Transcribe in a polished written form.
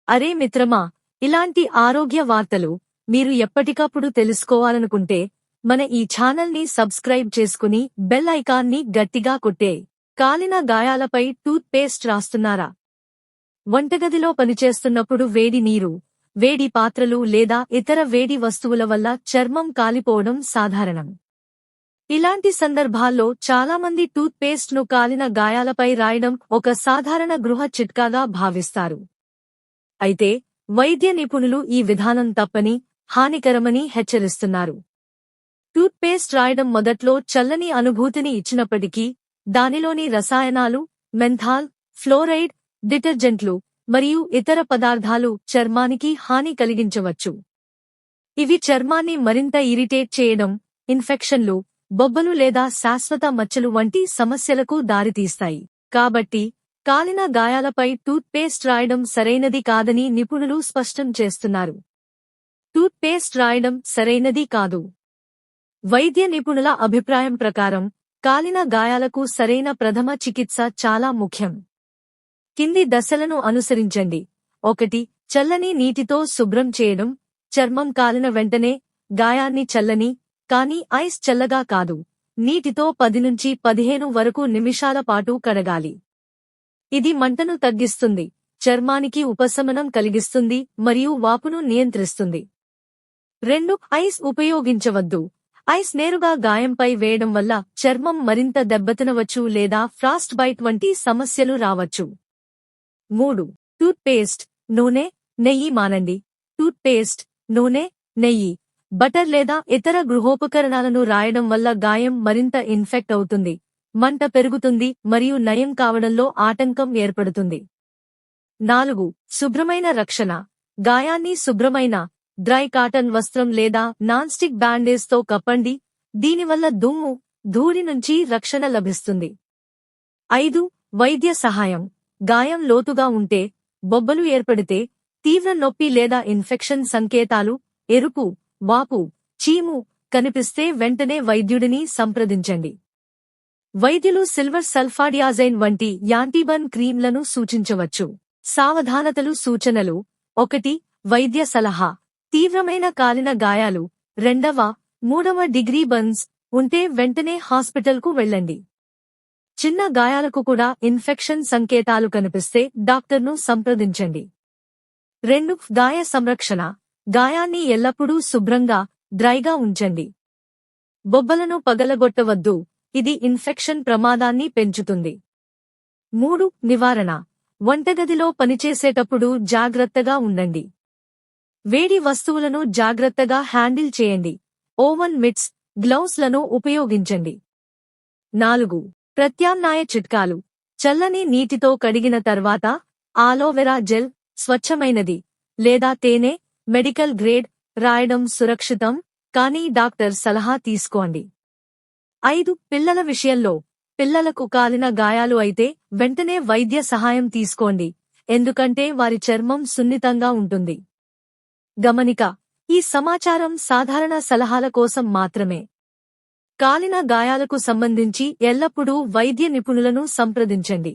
అరే మిత్రమా, ఇలాంటి ఆరోగ్య వార్తలు మీరు ఎప్పటికప్పుడు తెలుసుకోవాలనుకుంటే మన ఈ ఛానల్ని సబ్స్క్రైబ్ చేసుకుని బెల్ ఐకాన్ని గట్టిగా కొట్టే. కాలిన గాయాలపై టూత్ పేస్ట్ రాస్తున్నారా? వంటగదిలో పనిచేస్తున్నప్పుడు వేడి నీరు, వేడి పాత్రలు లేదా ఇతర వేడి వస్తువుల వల్ల చర్మం కాలిపోవడం సాధారణం. ఇలాంటి సందర్భాల్లో చాలామంది టూత్ పేస్ట్ ను కాలిన గాయాలపై రాయడం ఒక సాధారణ గృహ చిట్కాగా భావిస్తారు. అయితే వైద్య నిపుణులు ఈ విధానం తప్పని, హానికరమని హెచ్చరిస్తున్నారు. టూత్ పేస్ట్ రాయడం మొదట్లో చల్లని అనుభూతిని ఇచ్చినప్పటికీ దానిలోని రసాయనాలు, మెంథాల్, ఫ్లోరైడ్, డిటర్జెంట్లు మరియు ఇతర పదార్థాలు చర్మానికి హాని కలిగించవచ్చు. ఇవి చర్మాన్ని మరింత ఇరిటేట్ చేయడం, ఇన్ఫెక్షన్లు, బొబ్బలు లేదా శాశ్వత మచ్చలు వంటి సమస్యలకు దారితీస్తాయి. కాబట్టి కాలిన గాయాలపై టూత్ పేస్ట్ రాయడం సరైనది కాదని నిపుణులు స్పష్టం చేస్తున్నారు. టూత్ పేస్ట్ రాయడం సరైనది కాదు. వైద్య నిపుణుల అభిప్రాయం ప్రకారం కాలిన గాయాలకు సరైన ప్రథమ చికిత్స చాలా ముఖ్యం. కింది దశలను అనుసరించండి. 1. చల్లని నీటితో శుభ్రం చేయడం. చర్మం కాలిన వెంటనే గాయాన్ని చల్లని, కానీ ఐస్ చల్లగా కాదు, నీటితో 10 నుంచి 15 వరకు నిమిషాల పాటు కడగాలి. ఇది మంటను తగ్గిస్తుంది, చర్మానికి ఉపశమనం కలిగిస్తుంది మరియు వాపును నియంత్రిస్తుంది. 2. ఐస్ ఉపయోగించవద్దు. ఐస్ నేరుగా గాయంపై వేయడం వల్ల చర్మం మరింత దెబ్బతినవచ్చు లేదా ఫ్రాస్ట్ బైట్ వంటి సమస్యలు రావచ్చు. 3. టూత్ పేస్ట్, నూనె, నెయ్యి మానండి. టూత్ పేస్ట్, నూనె, నెయ్యి, బటర్ లేదా ఇతర గృహోపకరణాలను రాయడం వల్ల గాయం మరింత ఇన్ఫెక్ట్ అవుతుంది, మంట పెరుగుతుంది మరియు నయం కావడంలో ఆటంకం ఏర్పడుతుంది. 4. శుభ్రమైన రక్షణ. గాయాన్ని శుభ్రమైన, డ్రై కాటన్ వస్త్రం లేదా నాన్ స్టిక్ బ్యాండేజ్తో కప్పండి. దీనివల్ల దుమ్ము, ధూళి నుంచి రక్షణ లభిస్తుంది. 5. వైద్య సహాయం. గాయం లోతుగా ఉంటే, బొబ్బలు ఏర్పడితే, తీవ్ర నొప్పి లేదా ఇన్ఫెక్షన్ సంకేతాలు, ఎరుపు, వాపు, చీము కనిపిస్తే వెంటనే వైద్యుడిని సంప్రదించండి. వైద్యులు సిల్వర్ సల్ఫాడియాజైన్ వంటి యాంటీబర్న్ క్రీంలను సూచించవచ్చు. సావధానతలు సూచనలు. 1. వైద్య సలహా. తీవ్రమైన కాలిన గాయాలు, 2వ, 3వ డిగ్రీ బర్న్స్ ఉంటే వెంటనే హాస్పిటల్కు వెళ్ళండి. చిన్న గాయాలకు కూడా ఇన్ఫెక్షన్ సంకేతాలు కనిపిస్తే డాక్టర్ను సంప్రదించండి. 2. గాయ సంరక్షణ. గాయాన్ని ఎల్లప్పుడూ శుభ్రంగా, డ్రైగా ఉంచండి. బొబ్బలను పగలగొట్టవద్దు, ఇది ఇన్ఫెక్షన్ ప్రమాదాన్ని పెంచుతుంది. 3. నివారణ. వంటగదిలో పనిచేసేటప్పుడు జాగ్రత్తగా ఉండండి. వేడి వస్తువులను జాగ్రత్తగా హ్యాండిల్ చేయండి. ఓవెన్ మిట్స్, గ్లౌస్లను ఉపయోగించండి. 4. ప్రత్యామ్నాయ చిట్కాలు. చల్లని నీటితో కడిగిన తర్వాత ఆలోవెరా జెల్, స్వచ్ఛమైనది, లేదా తేనె, మెడికల్ గ్రేడ్ రాయడం సురక్షితం, కానీ డాక్టర్ సలహా తీసుకోండి. 5. పిల్లల విషయంలో పిల్లలకు కాలిన గాయాలు అయితే వెంటనే వైద్య సహాయం తీసుకోండి, ఎందుకంటే వారి చర్మం సున్నితంగా ఉంటుంది. గమనిక: ఈ సమాచారం సాధారణ సలహాల కోసం మాత్రమే. కాలిన గాయాలకు సంబంధించి ఎల్లప్పుడూ వైద్య నిపుణులను సంప్రదించండి.